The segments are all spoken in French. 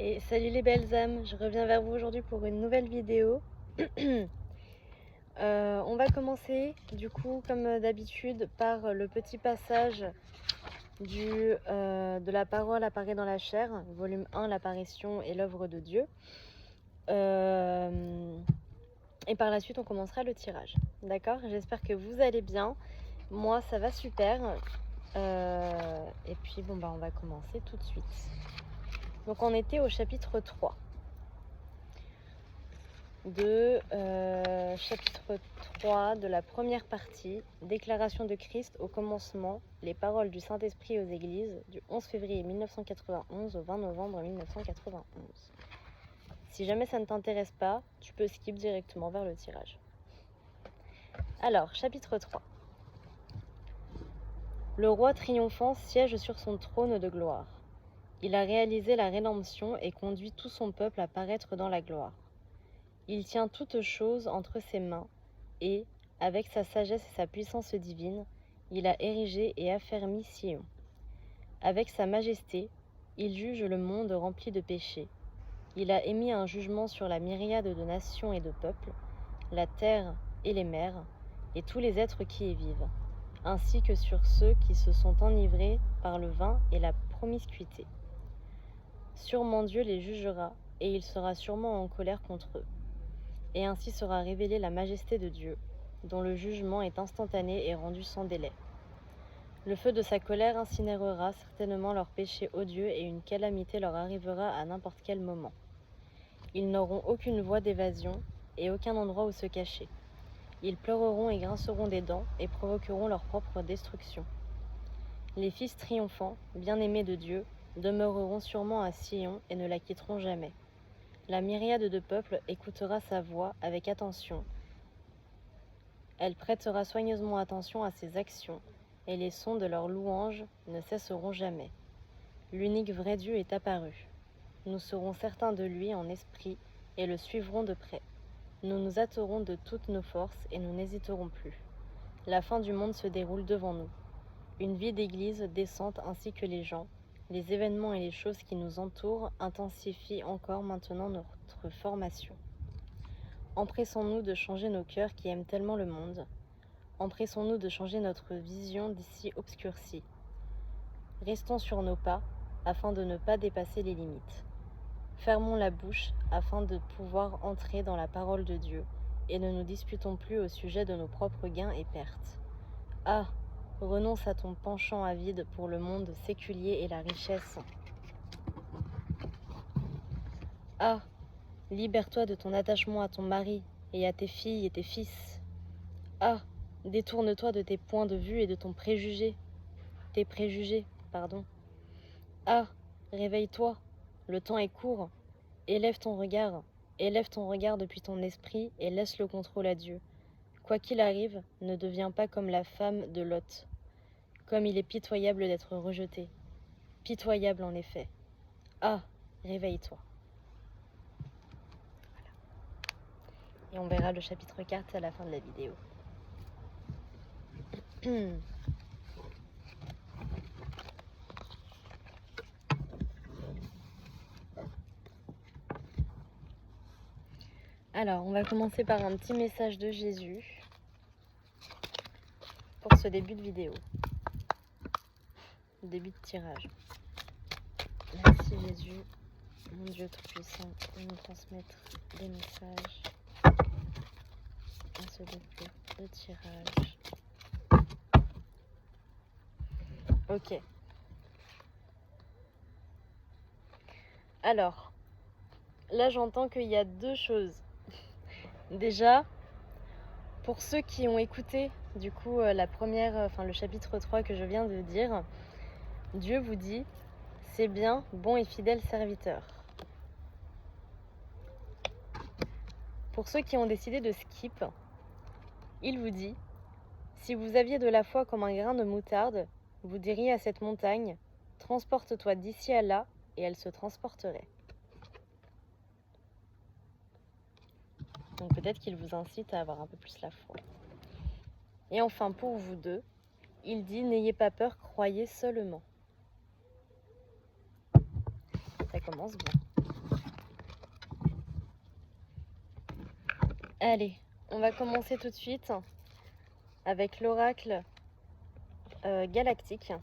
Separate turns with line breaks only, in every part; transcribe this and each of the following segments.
Et salut les belles âmes, je reviens vers vous aujourd'hui pour une nouvelle vidéo. On va commencer du coup comme d'habitude par le petit passage de la parole apparaît dans la chair, volume 1, l'apparition et l'œuvre de Dieu. Et par la suite on commencera le tirage, d'accord? J'espère que vous allez bien, moi ça va super. Et puis bon bah on va commencer tout de suite. Donc on était au chapitre 3 chapitre 3 de la première partie, déclaration de Christ au commencement, les paroles du Saint-Esprit aux églises du 11 février 1991 au 20 novembre 1991. Si jamais ça ne t'intéresse pas, tu peux skip directement vers le tirage. Alors, chapitre 3. Le roi triomphant siège sur son trône de gloire. Il a réalisé la rédemption et conduit tout son peuple à paraître dans la gloire. Il tient toutes choses entre ses mains et, avec sa sagesse et sa puissance divine, il a érigé et affermi Sion. Avec sa majesté, il juge le monde rempli de péchés. Il a émis un jugement sur la myriade de nations et de peuples, la terre et les mers, et tous les êtres qui y vivent, ainsi que sur ceux qui se sont enivrés par le vin et la promiscuité. Sûrement Dieu les jugera, et il sera sûrement en colère contre eux. Et ainsi sera révélée la majesté de Dieu, dont le jugement est instantané et rendu sans délai. Le feu de sa colère incinérera certainement leurs péchés odieux et une calamité leur arrivera à n'importe quel moment. Ils n'auront aucune voie d'évasion et aucun endroit où se cacher. Ils pleureront et grinceront des dents et provoqueront leur propre destruction. Les fils triomphants, bien-aimés de Dieu, demeureront sûrement à Sion et ne la quitteront jamais. La myriade de peuples écoutera sa voix avec attention. Elle prêtera soigneusement attention à ses actions, et les sons de leur louange ne cesseront jamais. L'unique vrai Dieu est apparu. Nous serons certains de lui en esprit et le suivrons de près. Nous nous hâterons de toutes nos forces et nous n'hésiterons plus. La fin du monde se déroule devant nous. Une vie d'église décente ainsi que les gens, les événements et les choses qui nous entourent intensifient encore maintenant notre formation. Empressons-nous de changer nos cœurs qui aiment tellement le monde. Empressons-nous de changer notre vision d'ici obscurcie. Restons sur nos pas afin de ne pas dépasser les limites. Fermons la bouche afin de pouvoir entrer dans la parole de Dieu et ne nous disputons plus au sujet de nos propres gains et pertes. Ah, renonce à ton penchant avide pour le monde séculier et la richesse. Ah, libère-toi de ton attachement à ton mari et à tes filles et tes fils. Ah, détourne-toi de tes points de vue et de ton tes préjugés. Ah, réveille-toi, le temps est court. Élève ton regard depuis ton esprit et laisse le contrôle à Dieu. Quoi qu'il arrive, ne deviens pas comme la femme de Lot. Comme il est pitoyable d'être rejeté. Pitoyable en effet. Ah, réveille-toi. Voilà. Et on verra le chapitre 4 à la fin de la vidéo. Alors, on va commencer par un petit message de Jésus pour ce début de vidéo. Début de tirage. Merci Jésus, mon Dieu Tout-Puissant, de nous transmettre des messages à ce début de tirage. Ok. Alors, là j'entends qu'il y a deux choses. Déjà, pour ceux qui ont écouté du coup le chapitre 3 que je viens de dire, Dieu vous dit, c'est bien, bon et fidèle serviteur. Pour ceux qui ont décidé de skip, il vous dit, si vous aviez de la foi comme un grain de moutarde, vous diriez à cette montagne, transporte-toi d'ici à là, et elle se transporterait. Donc peut-être qu'il vous incite à avoir un peu plus la foi. Et enfin, pour vous deux, il dit, n'ayez pas peur, croyez seulement. Ça commence bien. Allez, on va commencer tout de suite avec l'oracle galactique.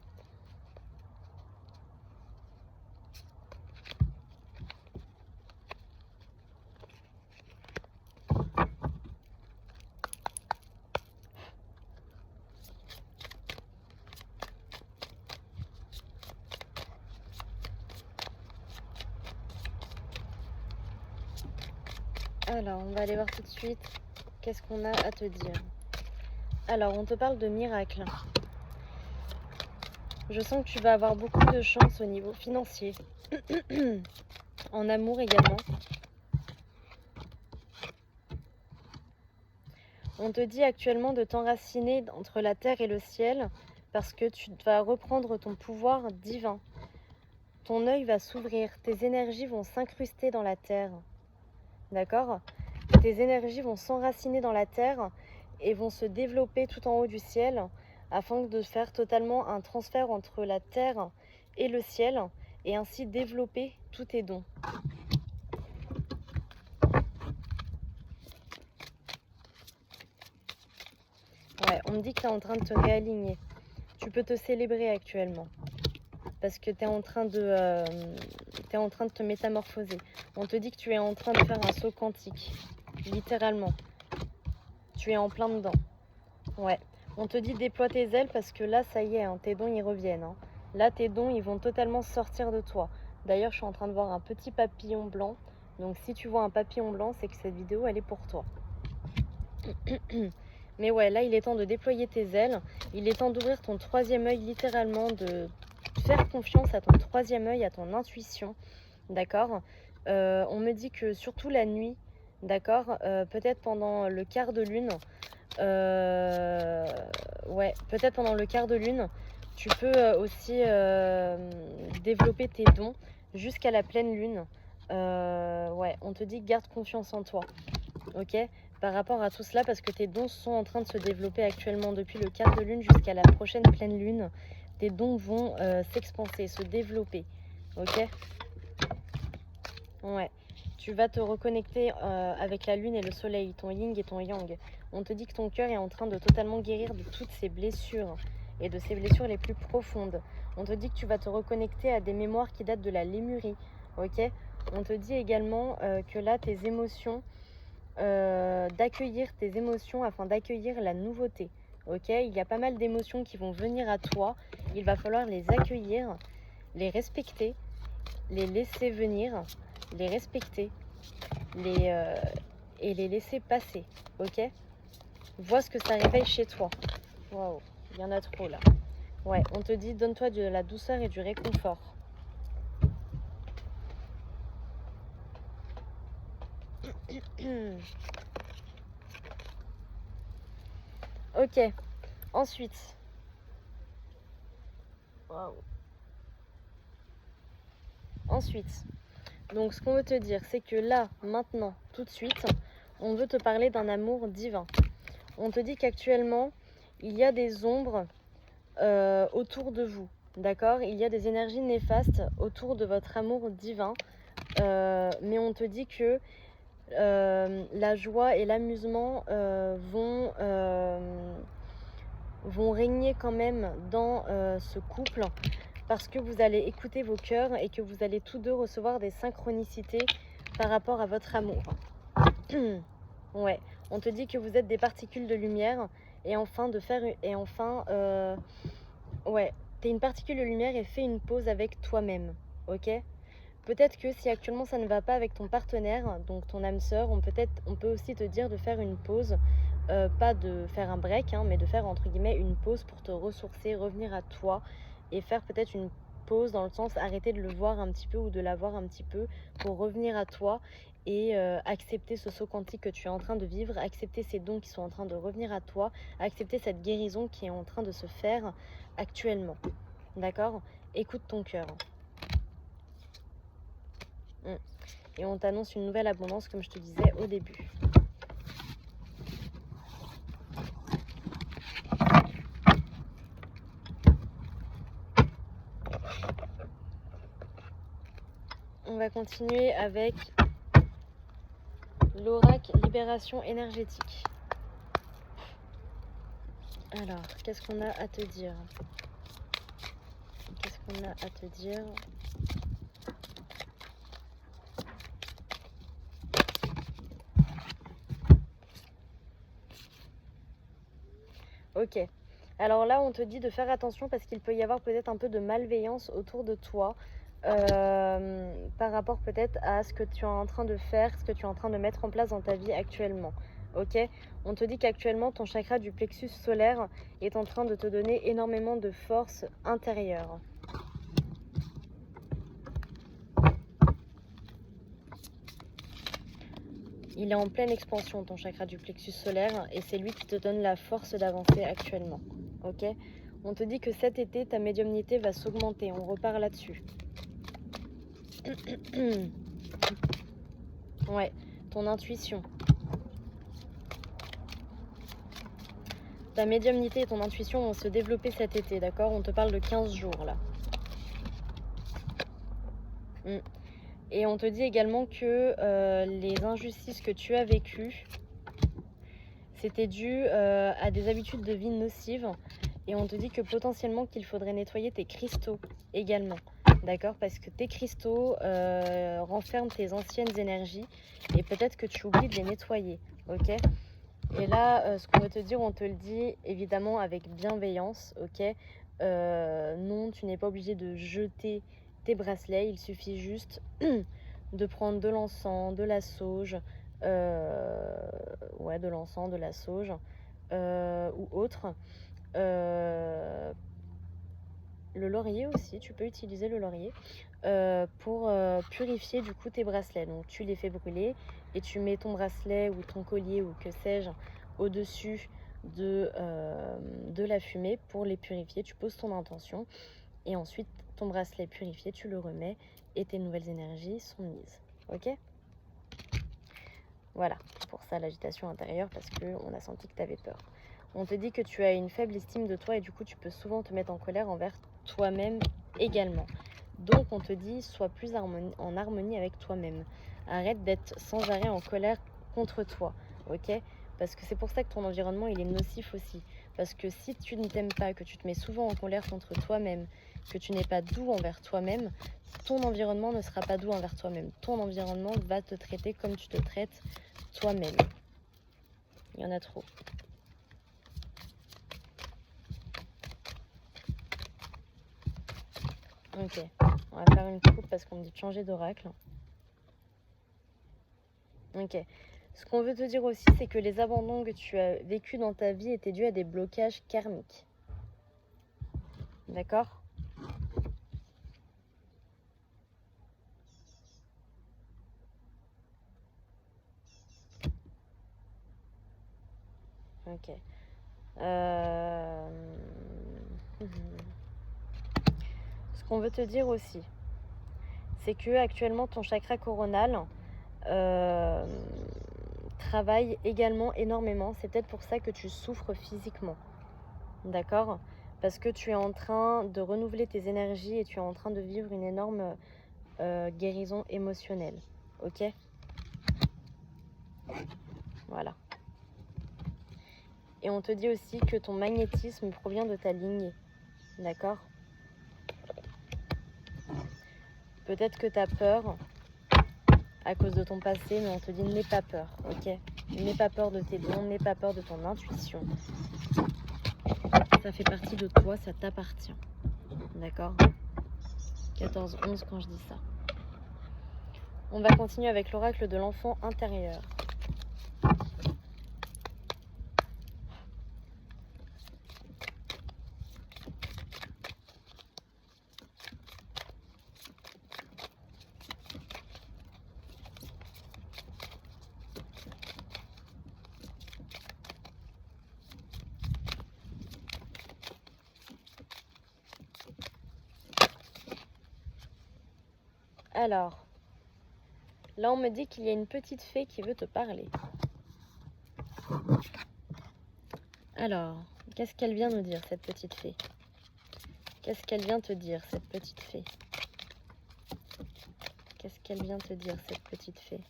Alors, on va aller voir tout de suite qu'est-ce qu'on a à te dire. Alors, on te parle de miracle. Je sens que tu vas avoir beaucoup de chance au niveau financier. En amour également. On te dit actuellement de t'enraciner entre la terre et le ciel parce que tu vas reprendre ton pouvoir divin. Ton œil va s'ouvrir, tes énergies vont s'incruster dans la terre. D'accord ? Tes énergies vont s'enraciner dans la terre et vont se développer tout en haut du ciel afin de faire totalement un transfert entre la terre et le ciel et ainsi développer tous tes dons. Ouais, on me dit que tu es en train de te réaligner. Tu peux te célébrer actuellement parce que tu es en train de te métamorphoser. On te dit que tu es en train de faire un saut quantique, littéralement. Tu es en plein dedans. Ouais. On te dit déploie tes ailes parce que là, ça y est, hein, tes dons, ils reviennent. Hein. Là, tes dons, ils vont totalement sortir de toi. D'ailleurs, je suis en train de voir un petit papillon blanc. Donc, si tu vois un papillon blanc, c'est que cette vidéo, elle est pour toi. Mais ouais, là, il est temps de déployer tes ailes. Il est temps d'ouvrir ton troisième œil, littéralement, de faire confiance à ton troisième œil, à ton intuition. D'accord ? On me dit que surtout la nuit, d'accord, peut-être pendant le quart de lune, ouais, peut-être pendant le quart de lune, tu peux aussi développer tes dons jusqu'à la pleine lune. Ouais, on te dit garde confiance en toi, ok, par rapport à tout cela, parce que tes dons sont en train de se développer actuellement depuis le quart de lune jusqu'à la prochaine pleine lune. Tes dons vont s'expanser, se développer, ok. Ouais, tu vas te reconnecter avec la lune et le soleil, ton yin et ton yang. On te dit que ton cœur est en train de totalement guérir de toutes ces blessures et de ces blessures les plus profondes. On te dit que tu vas te reconnecter à des mémoires qui datent de la Lémurie, ok. On te dit également que là, tes émotions, d'accueillir tes émotions afin d'accueillir la nouveauté, ok. Il y a pas mal d'émotions qui vont venir à toi, il va falloir les accueillir, les respecter, les laisser venir, les respecter, et les laisser passer, ok. Vois ce que ça réveille chez toi. Waouh, il y en a trop là. Ouais, on te dit donne-toi de la douceur et du réconfort. Ok, ensuite. Waouh. Ensuite, donc ce qu'on veut te dire, c'est que là, maintenant, tout de suite, on veut te parler d'un amour divin. On te dit qu'actuellement, il y a des ombres autour de vous, d'accord. Il y a des énergies néfastes autour de votre amour divin, mais on te dit que la joie et l'amusement vont régner quand même dans ce couple, parce que vous allez écouter vos cœurs et que vous allez tous deux recevoir des synchronicités par rapport à votre amour. Ouais, on te dit que vous êtes des particules de lumière et ouais, t'es une particule de lumière et fais une pause avec toi-même, ok. Peut-être que si actuellement ça ne va pas avec ton partenaire, donc ton âme sœur, on peut aussi te dire de faire une pause, pas de faire un break, hein, mais de faire entre guillemets une pause pour te ressourcer, revenir à toi et faire peut-être une pause dans le sens arrêter de le voir un petit peu ou de la voir un petit peu pour revenir à toi et accepter ce saut quantique que tu es en train de vivre, accepter ces dons qui sont en train de revenir à toi, accepter cette guérison qui est en train de se faire actuellement. D'accord ? Écoute ton cœur. Et on t'annonce une nouvelle abondance, comme je te disais au début. On va continuer avec L'oracle libération énergétique. Alors, qu'est-ce qu'on a à te dire? Qu'est-ce qu'on a à te dire? Ok. Alors là, on te dit de faire attention parce qu'il peut y avoir peut-être un peu de malveillance autour de toi par rapport peut-être à ce que tu es en train de faire, ce que tu es en train de mettre en place dans ta vie actuellement. Ok? On te dit qu'actuellement, ton chakra du plexus solaire est en train de te donner énormément de force intérieure. Il est en pleine expansion, ton chakra du plexus solaire, et c'est lui qui te donne la force d'avancer actuellement. Ok? On te dit que cet été, ta médiumnité va s'augmenter. On repart là-dessus. Ouais, ton intuition. Ta médiumnité et ton intuition vont se développer cet été, d'accord? On te parle de 15 jours, là. Et on te dit également que les injustices que tu as vécues, c'était dû à des habitudes de vie nocives. Et on te dit que potentiellement qu'il faudrait nettoyer tes cristaux également. D'accord? Parce que tes cristaux renferment tes anciennes énergies. Et peut-être que tu oublies de les nettoyer. Ok? Et là, ce qu'on veut te dire, on te le dit évidemment avec bienveillance. Ok? Non, tu n'es pas obligé de jeter tes bracelets. Il suffit juste de prendre de l'encens, de la sauge. Ouais, de l'encens, de la sauge ou autre. Le laurier aussi, tu peux utiliser le laurier pour purifier du coup tes bracelets. Donc tu les fais brûler et tu mets ton bracelet ou ton collier ou que sais-je au-dessus de la fumée pour les purifier. Tu poses ton intention et ensuite ton bracelet purifié, tu le remets et tes nouvelles énergies sont mises. Ok? Voilà, pour ça l'agitation intérieure parce qu'on a senti que tu avais peur. On te dit que tu as une faible estime de toi et du coup tu peux souvent te mettre en colère envers toi-même également. Donc on te dit sois plus en harmonie avec toi-même. Arrête d'être sans arrêt en colère contre toi, ok? Parce que c'est pour ça que ton environnement il est nocif aussi. Parce que si tu ne t'aimes pas, que tu te mets souvent en colère contre toi-même, que tu n'es pas doux envers toi-même, ton environnement ne sera pas doux envers toi-même. Ton environnement va te traiter comme tu te traites toi-même. Il y en a trop. Ok, on va faire une coupe parce qu'on me dit de changer d'oracle. Ok. Ce qu'on veut te dire aussi, c'est que les abandons que tu as vécus dans ta vie étaient dus à des blocages karmiques. D'accord? Ok. Ce qu'on veut te dire aussi, c'est que actuellement ton chakra coronal travaille également énormément. C'est peut-être pour ça que tu souffres physiquement. D'accord? Parce que tu es en train de renouveler tes énergies et tu es en train de vivre une énorme guérison émotionnelle. Ok? Voilà. Et on te dit aussi que ton magnétisme provient de ta lignée. D'accord? Peut-être que tu as peur à cause de ton passé, mais on te dit n'aie pas peur, ok? N'aie pas peur de tes dons, n'aie pas peur de ton intuition. Ça fait partie de toi, ça t'appartient. D'accord? 14-11 quand je dis ça. On va continuer avec l'oracle de l'enfant intérieur. Alors, là on me dit qu'il y a une petite fée qui veut te parler. Alors, qu'est-ce qu'elle vient nous dire, cette petite fée? Qu'est-ce qu'elle vient te dire, cette petite fée? Qu'est-ce qu'elle vient te dire, cette petite fée?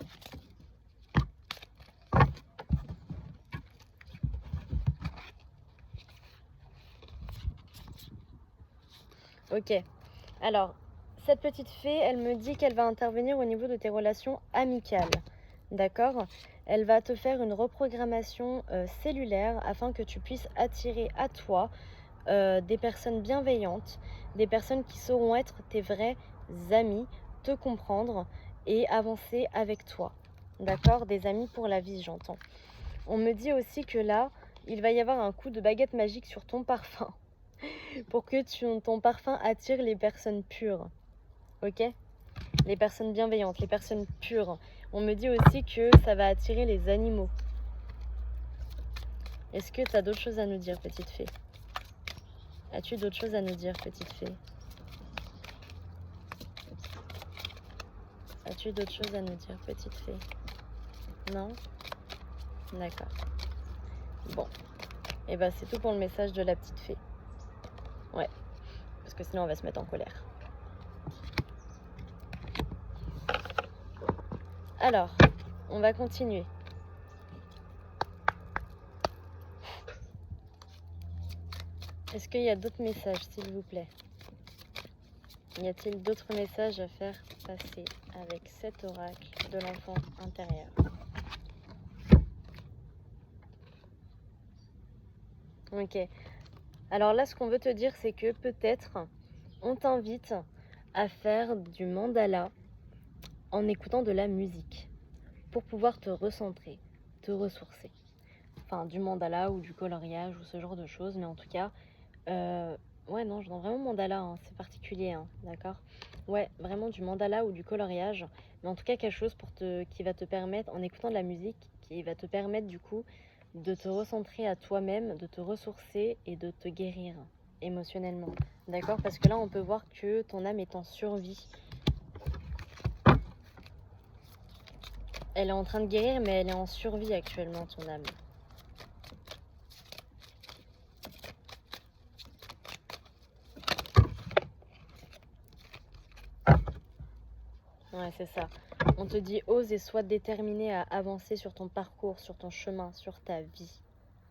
Ok. Alors, cette petite fée, elle me dit qu'elle va intervenir au niveau de tes relations amicales. D'accord? Elle va te faire une reprogrammation cellulaire afin que tu puisses attirer à toi des personnes bienveillantes, des personnes qui sauront être tes vrais amis, te comprendre et avancer avec toi. D'accord? Des amis pour la vie, j'entends. On me dit aussi que là, il va y avoir un coup de baguette magique sur ton parfum pour que ton parfum attire les personnes pures. Ok? Les personnes bienveillantes, les personnes pures. On me dit aussi que ça va attirer les animaux. Est-ce que tu as d'autres choses à nous dire, petite fée? As-tu d'autres choses à nous dire, petite fée? As-tu d'autres choses à nous dire, petite fée? Non? D'accord. Bon. Et bah c'est tout pour le message de la petite fée. Ouais. Parce que sinon on va se mettre en colère. Alors, on va continuer. Est-ce qu'il y a d'autres messages, s'il vous plaît? Y a-t-il d'autres messages à faire passer avec cet oracle de l'enfant intérieur? Ok. Alors là, ce qu'on veut te dire, c'est que peut-être on t'invite à faire du mandala en écoutant de la musique pour pouvoir te recentrer, te ressourcer. Enfin, du mandala ou du coloriage ou ce genre de choses, mais en tout cas, ouais, non, je rends vraiment mandala, hein, c'est particulier, hein, d'accord? Ouais, vraiment du mandala ou du coloriage, mais en tout cas quelque chose qui va te permettre, en écoutant de la musique, qui va te permettre du coup de te recentrer à toi-même, de te ressourcer et de te guérir émotionnellement, d'accord? Parce que là, on peut voir que ton âme est en survie. Elle est en train de guérir, mais elle est en survie actuellement, ton âme. Ouais, c'est ça. On te dit ose et sois déterminé à avancer sur ton parcours, sur ton chemin, sur ta vie.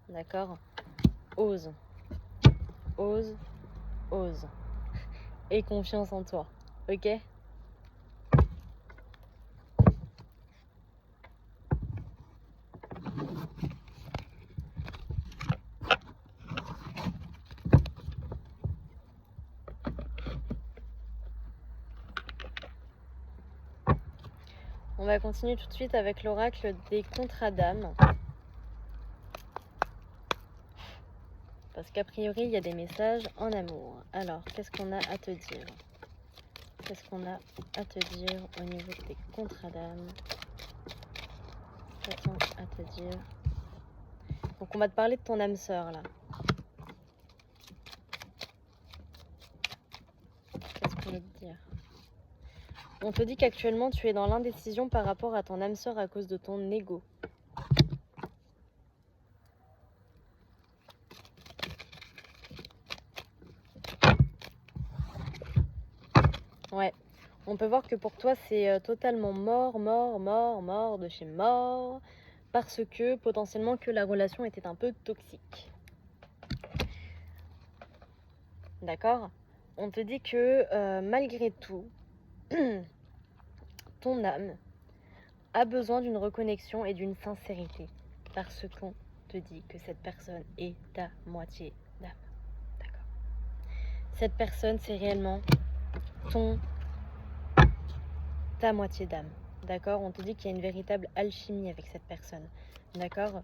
D'accord? Ose, ose, ose. Et confiance en toi. Ok? On va continuer tout de suite avec l'oracle des contrats d'âme. Parce qu'a priori, il y a des messages en amour. Alors, qu'est-ce qu'on a à te dire? Qu'est-ce qu'on a à te dire au niveau des contrats d'âme? Qu'est-on à te dire? Donc, on va te parler de ton âme sœur, là. Qu'est-ce qu'on veut te dire? On te dit qu'actuellement, tu es dans l'indécision par rapport à ton âme sœur à cause de ton ego. Ouais. On peut voir que pour toi, c'est totalement mort, mort, mort, mort de chez mort. Parce que potentiellement que la relation était un peu toxique. D'accord? On te dit que malgré tout, ton âme a besoin d'une reconnexion et d'une sincérité. Parce qu'on te dit que cette personne est ta moitié d'âme. D'accord? Cette personne, c'est réellement ta moitié d'âme. D'accord? On te dit qu'il y a une véritable alchimie avec cette personne. D'accord?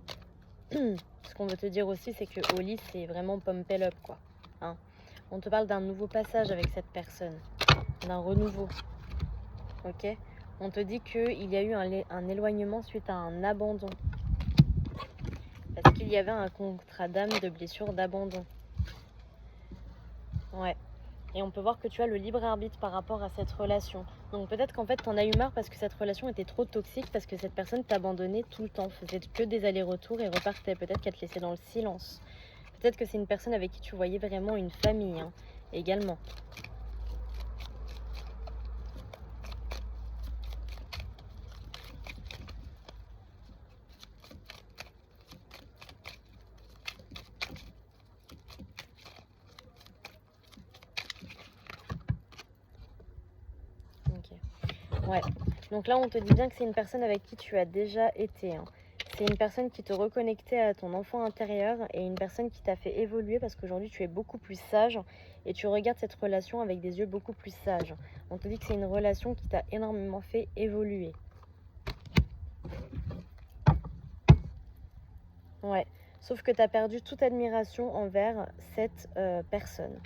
Ce qu'on veut te dire aussi, c'est que Oli, c'est vraiment pump up, quoi. Hein? On te parle d'un nouveau passage avec cette personne, d'un renouveau. Ok? On te dit qu'il y a eu un éloignement suite à un abandon. Parce qu'il y avait un contrat d'âme de blessure d'abandon. Ouais. Et on peut voir que tu as le libre arbitre par rapport à cette relation. Donc peut-être qu'en fait t'en as eu marre parce que cette relation était trop toxique, parce que cette personne t'abandonnait tout le temps, faisait que des allers-retours et repartait. Peut-être qu'elle te laissait dans le silence. Peut-être que c'est une personne avec qui tu voyais vraiment une famille, hein, également. Ouais. Donc là, on te dit bien que c'est une personne avec qui tu as déjà été. Hein. C'est une personne qui te reconnectait à ton enfant intérieur et une personne qui t'a fait évoluer parce qu'aujourd'hui, tu es beaucoup plus sage et tu regardes cette relation avec des yeux beaucoup plus sages. On te dit que c'est une relation qui t'a énormément fait évoluer. Ouais. Sauf que tu as perdu toute admiration envers cette personne.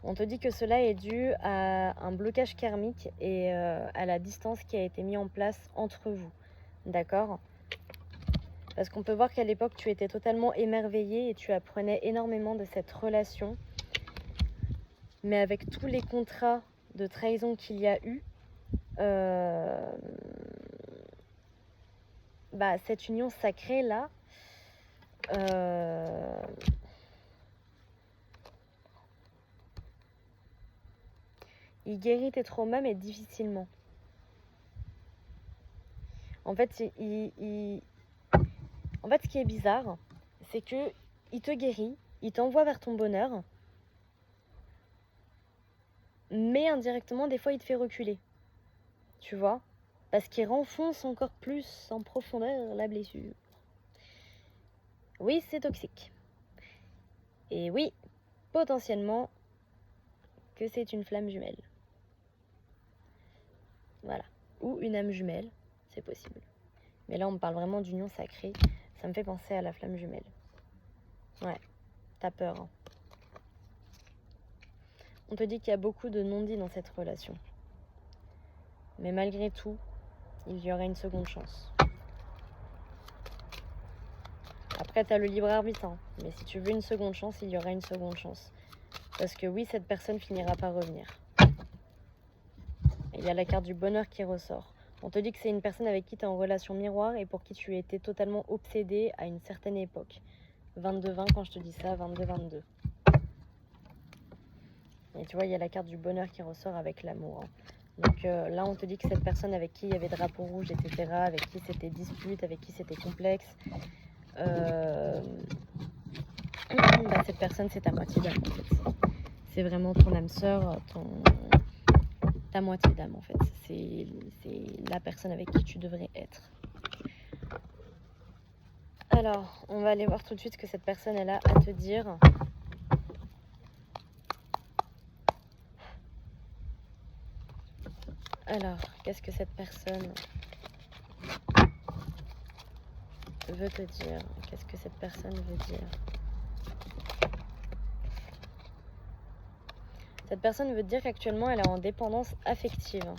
On te dit que cela est dû à un blocage karmique et à la distance qui a été mise en place entre vous. D'accord ? Parce qu'on peut voir qu'à l'époque, tu étais totalement émerveillée et tu apprenais énormément de cette relation. Mais avec tous les contrats de trahison qu'il y a eu, cette union sacrée là, il guérit tes traumas mais difficilement. En fait, ce qui est bizarre, c'est que il te guérit, il t'envoie vers ton bonheur, mais indirectement, des fois, il te fait reculer. Tu vois ? Parce qu'il renfonce encore plus en profondeur la blessure. Oui, c'est toxique. Et oui, potentiellement, que c'est une flamme jumelle. Voilà. Ou une âme jumelle, c'est possible. Mais là, on me parle vraiment d'union sacrée. Ça me fait penser à la flamme jumelle. Ouais, t'as peur. Hein. On te dit qu'il y a beaucoup de non-dits dans cette relation. Mais malgré tout, il y aura une seconde chance. Après, t'as le libre arbitre. Hein. Mais si tu veux une seconde chance, il y aura une seconde chance. Parce que oui, cette personne finira par revenir. Il y a la carte du bonheur qui ressort. On te dit que c'est une personne avec qui tu es en relation miroir et pour qui tu étais totalement obsédé à une certaine époque. 22-20 quand je te dis ça, 22-22. Et tu vois, il y a la carte du bonheur qui ressort avec l'amour. Hein. Donc là, on te dit que cette personne avec qui il y avait drapeau rouge, etc., avec qui c'était dispute, avec qui c'était complexe, cette personne, c'est ta moitié d'âme, en fait. C'est vraiment ton âme sœur, ta moitié d'âme, en fait. C'est la personne avec qui tu devrais être. Alors, on va aller voir tout de suite ce que cette personne elle a à te dire. Alors, qu'est-ce que cette personne veut te dire? Qu'est-ce que cette personne veut dire? Cette personne veut te dire qu'actuellement, elle est en dépendance affective.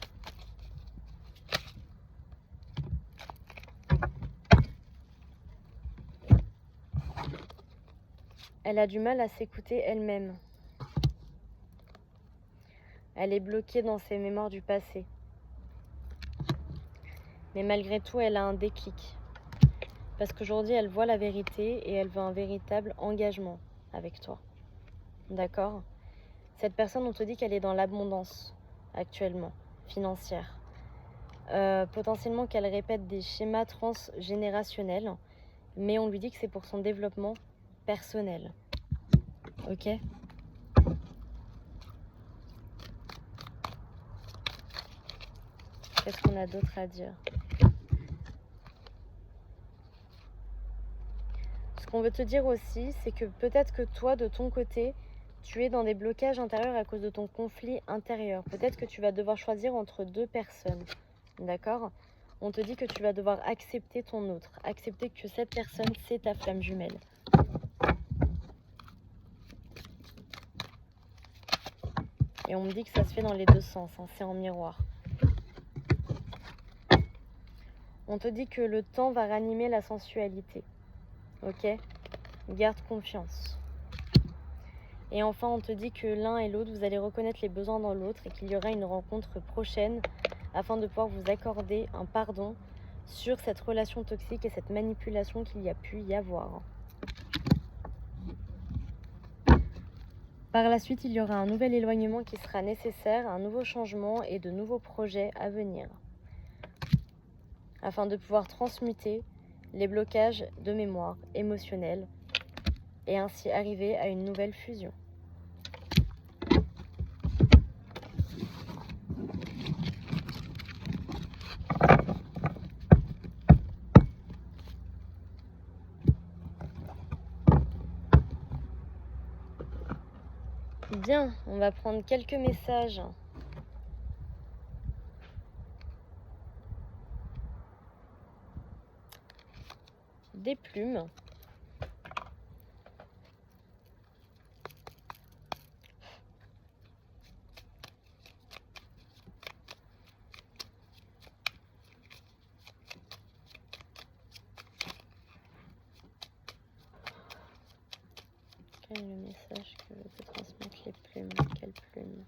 Elle a du mal à s'écouter elle-même. Elle est bloquée dans ses mémoires du passé. Mais malgré tout, elle a un déclic. Parce qu'aujourd'hui, elle voit la vérité et elle veut un véritable engagement avec toi. D'accord ? Cette personne, on te dit qu'elle est dans l'abondance actuellement, financière. Potentiellement qu'elle répète des schémas transgénérationnels, mais on lui dit que c'est pour son développement personnel. Ok ? Qu'est-ce qu'on a d'autre à dire? Ce qu'on veut te dire aussi, c'est que peut-être que toi, de ton côté, tu es dans des blocages intérieurs à cause de ton conflit intérieur. Peut-être que tu vas devoir choisir entre deux personnes. D'accord ? On te dit que tu vas devoir accepter ton autre. Accepter que cette personne, c'est ta flamme jumelle. Et on me dit que ça se fait dans les deux sens. Hein, c'est en miroir. On te dit que le temps va ranimer la sensualité. Ok ? Garde confiance. Et enfin, on te dit que l'un et l'autre, vous allez reconnaître les besoins dans l'autre et qu'il y aura une rencontre prochaine afin de pouvoir vous accorder un pardon sur cette relation toxique et cette manipulation qu'il y a pu y avoir. Par la suite, il y aura un nouvel éloignement qui sera nécessaire, un nouveau changement et de nouveaux projets à venir afin de pouvoir transmuter les blocages de mémoire émotionnelle et ainsi arriver à une nouvelle fusion. Bien, on va prendre quelques messages. Des plumes. Quel est le message que peut transmettre les plumes? Quelle plume?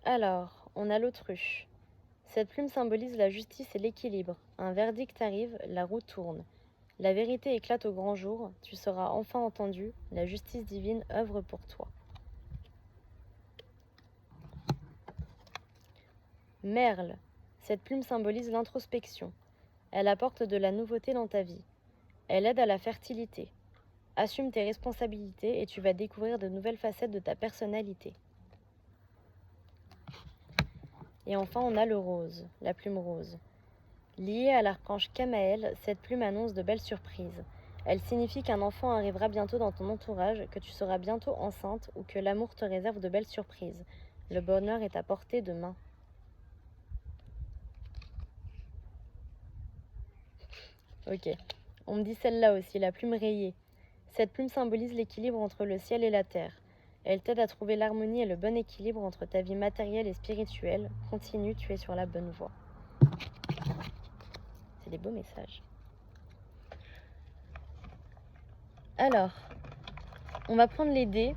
Alors, on a l'autruche. Cette plume symbolise la justice et l'équilibre. Un verdict arrive, la roue tourne. La vérité éclate au grand jour, tu seras enfin entendu, la justice divine œuvre pour toi. Merle. Cette plume symbolise l'introspection. Elle apporte de la nouveauté dans ta vie. Elle aide à la fertilité. Assume tes responsabilités et tu vas découvrir de nouvelles facettes de ta personnalité. Et enfin, on a le rose, la plume rose. Liée à l'archange Camaël, cette plume annonce de belles surprises. Elle signifie qu'un enfant arrivera bientôt dans ton entourage, que tu seras bientôt enceinte ou que l'amour te réserve de belles surprises. Le bonheur est à portée de main. Ok. On me dit celle-là aussi, la plume rayée. Cette plume symbolise l'équilibre entre le ciel et la terre. Elle t'aide à trouver l'harmonie et le bon équilibre entre ta vie matérielle et spirituelle. Continue, tu es sur la bonne voie. C'est des beaux messages. Alors, on va prendre les dés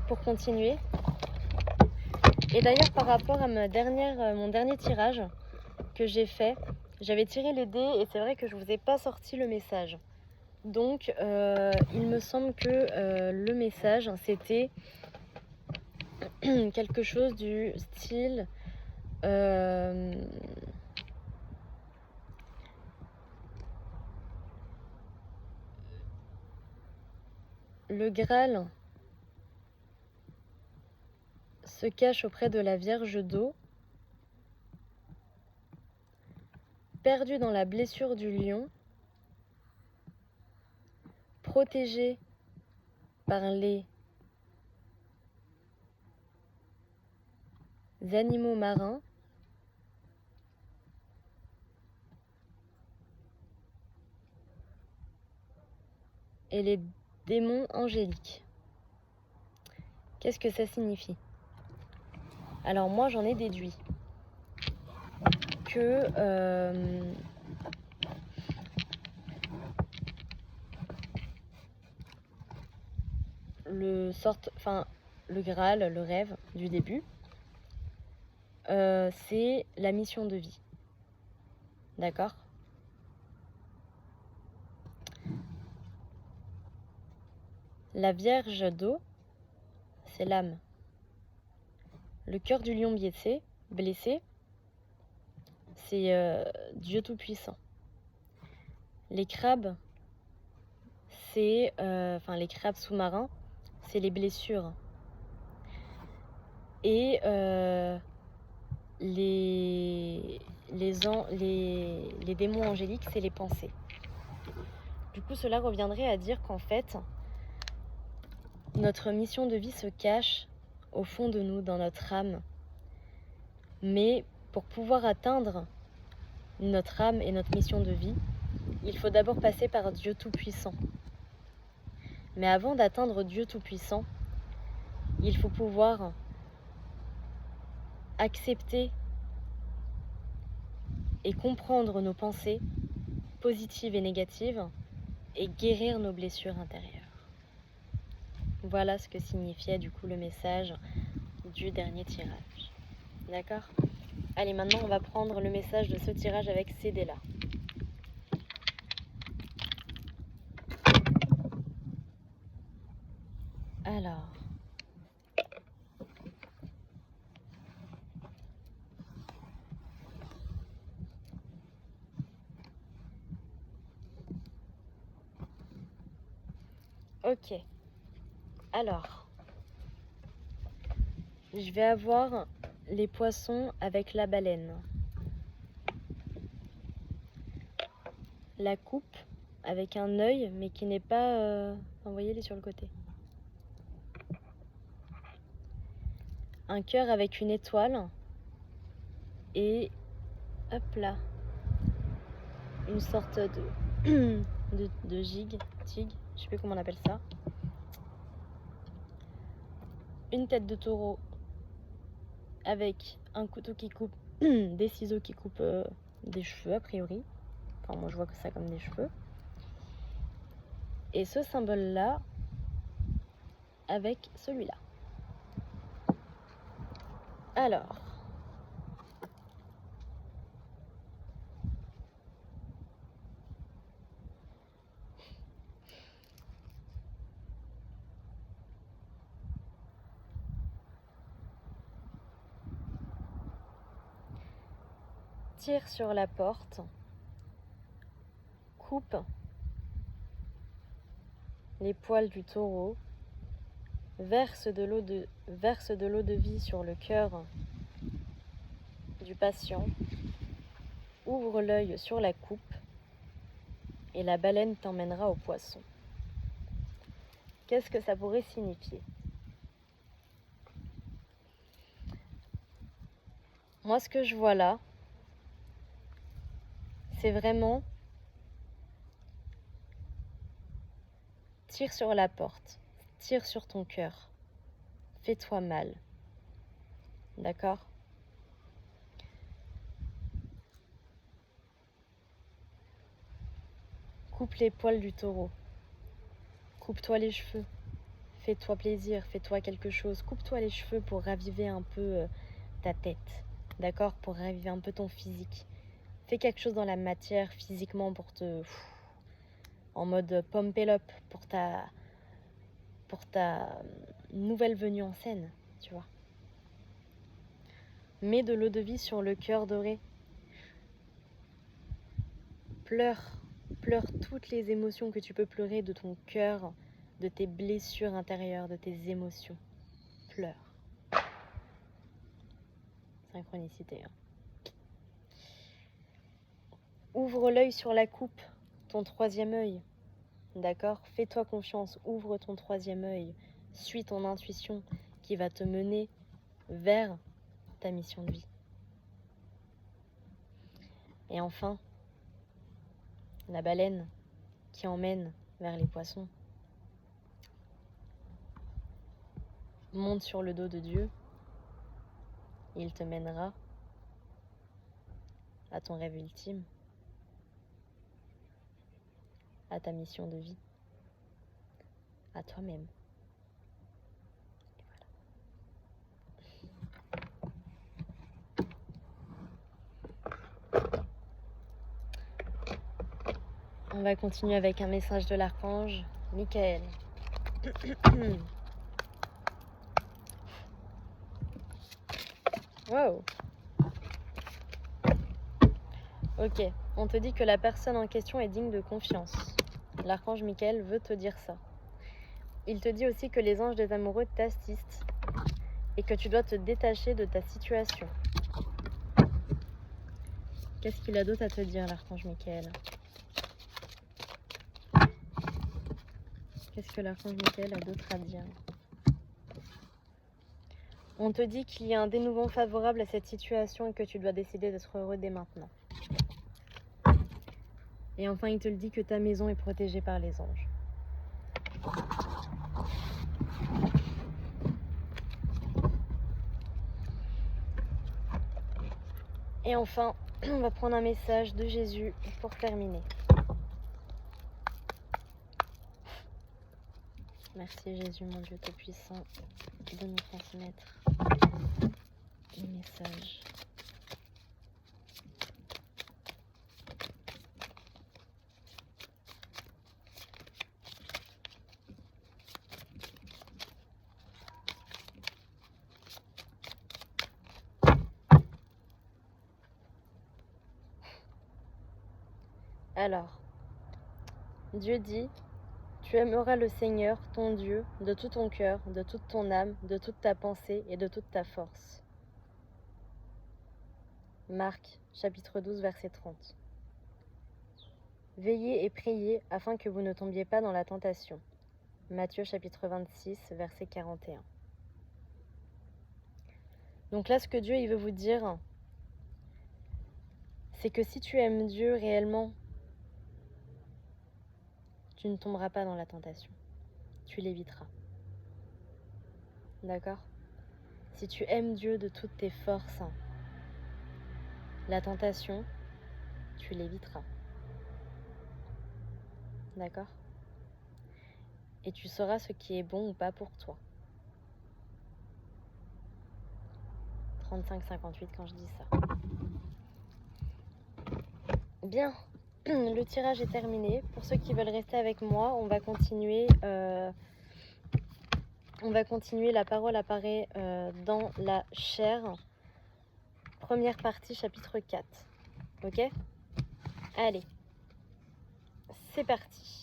pour continuer. Et d'ailleurs, par rapport à mon dernier tirage que j'ai fait, j'avais tiré les dés et c'est vrai que je ne vous ai pas sorti le message. Donc, il me semble que le message, c'était quelque chose du style... le Graal se cache auprès de la Vierge d'eau, perdu dans la blessure du lion, protégé par les animaux marins, et les démons angéliques. Qu'est-ce que ça signifie? Alors moi j'en ai déduit que le Graal, le rêve du début, c'est la mission de vie. D'accord? La Vierge d'eau, c'est l'âme. Le cœur du lion blessé, c'est Dieu Tout-Puissant. Les crabes, c'est... les crabes sous-marins, c'est les blessures. Et les démons angéliques, c'est les pensées. Du coup, cela reviendrait à dire qu'en fait, notre mission de vie se cache au fond de nous, dans notre âme. Mais pour pouvoir atteindre notre âme et notre mission de vie, il faut d'abord passer par Dieu Tout-Puissant. Mais avant d'atteindre Dieu Tout-Puissant, il faut pouvoir accepter et comprendre nos pensées positives et négatives et guérir nos blessures intérieures. Voilà ce que signifiait du coup le message du dernier tirage. D'accord? Allez, maintenant on va prendre le message de ce tirage avec ces dés-là. Alors... Ok. Alors, je vais avoir les poissons avec la baleine. La coupe avec un œil, mais qui n'est pas... Vous voyez, il est sur le côté. un cœur avec une étoile et hop là, une sorte de tig, je sais plus comment on appelle ça. Une tête de taureau avec un couteau qui coupe, des ciseaux qui coupent des cheveux a priori. Enfin moi je vois que ça comme des cheveux. Et ce symbole-là avec celui-là. Alors, tire sur la porte, coupe les poils du taureau, verse de l'eau de vie sur le cœur du patient, ouvre l'œil sur la coupe et la baleine t'emmènera au poisson. Qu'est-ce que ça pourrait signifier? Moi, ce que je vois là, c'est vraiment tire sur la porte, tire sur ton cœur, fais-toi mal. D'accord? Coupe les poils du taureau. Coupe-toi les cheveux. Fais-toi plaisir, fais-toi quelque chose. Coupe-toi les cheveux pour raviver un peu ta tête. D'accord? Pour raviver un peu ton physique. Fais quelque chose dans la matière physiquement pour te... en mode pump it up pour ta nouvelle venue en scène, tu vois. Mets de l'eau de vie sur le cœur doré. Pleure toutes les émotions que tu peux pleurer de ton cœur, de tes blessures intérieures, de tes émotions. Pleure. Synchronicité. Ouvre l'œil sur la coupe, ton troisième œil. D'accord? Fais-toi confiance, ouvre ton troisième œil. Suis ton intuition qui va te mener vers ta mission de vie. Et enfin, la baleine qui emmène vers les poissons. Monte sur le dos de Dieu. Il te mènera à ton rêve ultime, à ta mission de vie, à toi-même. On va continuer avec un message de l'archange Michael. Wow. Ok, on te dit que la personne en question est digne de confiance. L'archange Michael veut te dire ça. Il te dit aussi que les anges des amoureux t'assistent et que tu dois te détacher de ta situation. Qu'est-ce qu'il a d'autre à te dire, l'archange Michael? Qu'est-ce que l'archange Michael a d'autre à dire? On te dit qu'il y a un dénouement favorable à cette situation et que tu dois décider d'être heureux dès maintenant. Et enfin, il te le dit que ta maison est protégée par les anges. Et enfin, on va prendre un message de Jésus pour terminer. Merci Jésus, mon Dieu Tout-Puissant, de nous transmettre les messages. Alors, Dieu dit, tu aimeras le Seigneur, ton Dieu, de tout ton cœur, de toute ton âme, de toute ta pensée et de toute ta force. Marc, chapitre 12, verset 30. Veillez et priez afin que vous ne tombiez pas dans la tentation. Matthieu, chapitre 26, verset 41. Donc là, ce que Dieu il veut vous dire, c'est que si tu aimes Dieu réellement, tu ne tomberas pas dans la tentation. Tu l'éviteras. D'accord? Si tu aimes Dieu de toutes tes forces, la tentation, tu l'éviteras. D'accord? Et tu sauras ce qui est bon ou pas pour toi. 35-58 quand je dis ça. Bien, le tirage est terminé. Pour ceux qui veulent rester avec moi, on va continuer. La parole apparaît dans la chair. Première partie, chapitre 4. Ok? Allez, c'est parti.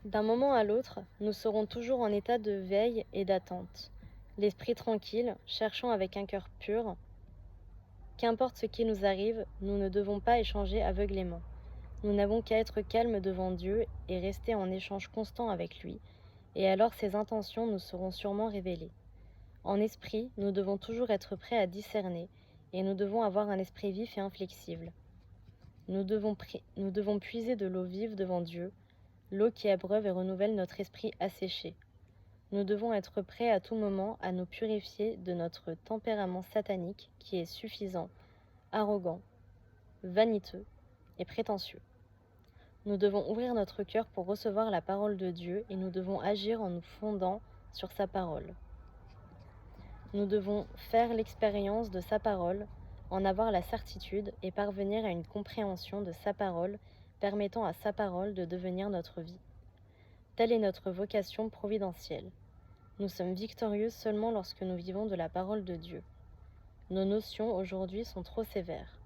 D'un moment à l'autre, nous serons toujours en état de veille et d'attente, l'esprit tranquille, cherchant avec un cœur pur. Qu'importe ce qui nous arrive, nous ne devons pas échanger aveuglément. Nous n'avons qu'à être calmes devant Dieu et rester en échange constant avec lui, et alors ses intentions nous seront sûrement révélées. En esprit, nous devons toujours être prêts à discerner, et nous devons avoir un esprit vif et inflexible. Nous devons puiser de l'eau vive devant Dieu, l'eau qui abreuve et renouvelle notre esprit asséché. Nous devons être prêts à tout moment à nous purifier de notre tempérament satanique qui est suffisant, arrogant, vaniteux et prétentieux. Nous devons ouvrir notre cœur pour recevoir la parole de Dieu et nous devons agir en nous fondant sur sa parole. Nous devons faire l'expérience de sa parole, en avoir la certitude et parvenir à une compréhension de sa parole, permettant à sa parole de devenir notre vie. Telle est notre vocation providentielle. Nous sommes victorieux seulement lorsque nous vivons de la parole de Dieu. Nos notions aujourd'hui sont trop sévères.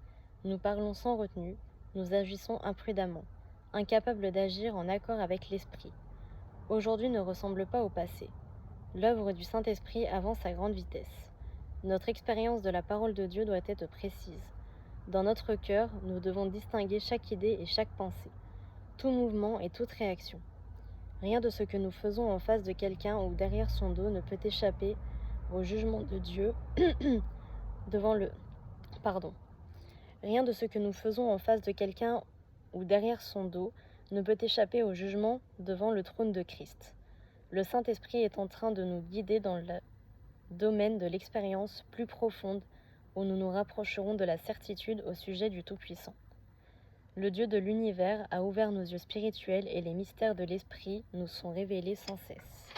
Nous parlons sans retenue, nous agissons imprudemment, incapables d'agir en accord avec l'esprit. Aujourd'hui ne ressemble pas au passé. L'œuvre du Saint-Esprit avance à grande vitesse. Notre expérience de la parole de Dieu doit être précise. Dans notre cœur, nous devons distinguer chaque idée et chaque pensée, tout mouvement et toute réaction. Rien de ce que nous faisons en face de quelqu'un ou derrière son dos ne peut échapper au jugement de Dieu Rien de ce que nous faisons en face de quelqu'un ou derrière son dos ne peut échapper au jugement devant le trône de Christ. Le Saint-Esprit est en train de nous guider dans le domaine de l'expérience plus profonde où nous nous rapprocherons de la certitude au sujet du Tout-Puissant. Le Dieu de l'univers a ouvert nos yeux spirituels et les mystères de l'Esprit nous sont révélés sans cesse.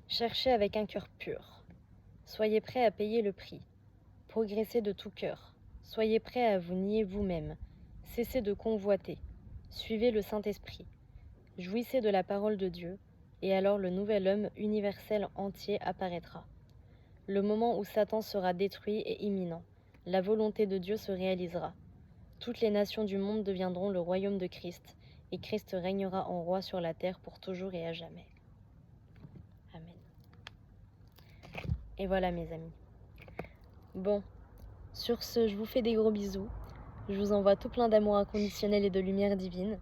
Cherchez avec un cœur pur. Soyez prêts à payer le prix. Progressez de tout cœur. Soyez prêts à vous nier vous-même. Cessez de convoiter. Suivez le Saint-Esprit. Jouissez de la parole de Dieu, et alors le nouvel homme universel entier apparaîtra. Le moment où Satan sera détruit est imminent. La volonté de Dieu se réalisera. Toutes les nations du monde deviendront le royaume de Christ, et Christ régnera en roi sur la terre pour toujours et à jamais. Amen. Et voilà mes amis. Bon, sur ce, je vous fais des gros bisous. Je vous envoie tout plein d'amour inconditionnel et de lumière divine.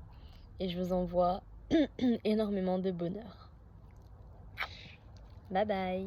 Et je vous envoie énormément de bonheur. Bye bye.